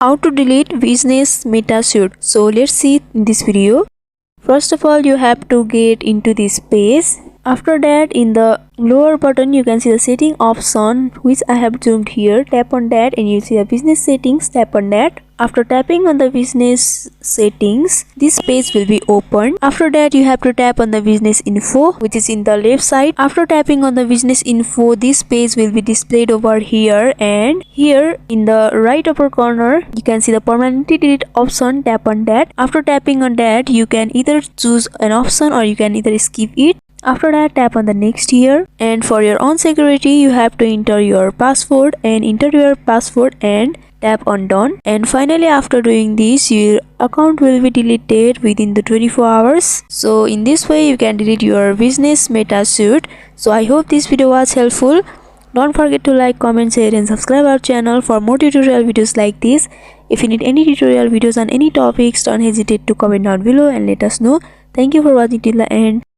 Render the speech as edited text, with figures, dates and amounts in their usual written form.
How to delete business meta suite. So let's see in this video. First of all, you have to get into this page. After that, in the lower button you can see the setting option, which I have zoomed here. Tap on that and you see the business settings. Tap on that. After tapping on the business settings, this page will be opened. After that, you have to tap on the business info, which is in the left side. After tapping on the business info, this page will be displayed over here, and here in the right upper corner you can see the permanently delete option. Tap on that. After tapping on that, you can either choose an option or you can either skip it. After that, tap on the next here, and for your own security you have to enter your password and tap on done. And finally, after doing this, your account will be deleted within the 24 hours. So in this way you can delete your business meta suite. So I hope this video was helpful. Don't forget to like, comment, share and subscribe our channel for more tutorial videos like this. If you need any tutorial videos on any topics, don't hesitate to comment down below and let us know. Thank you for watching till the end.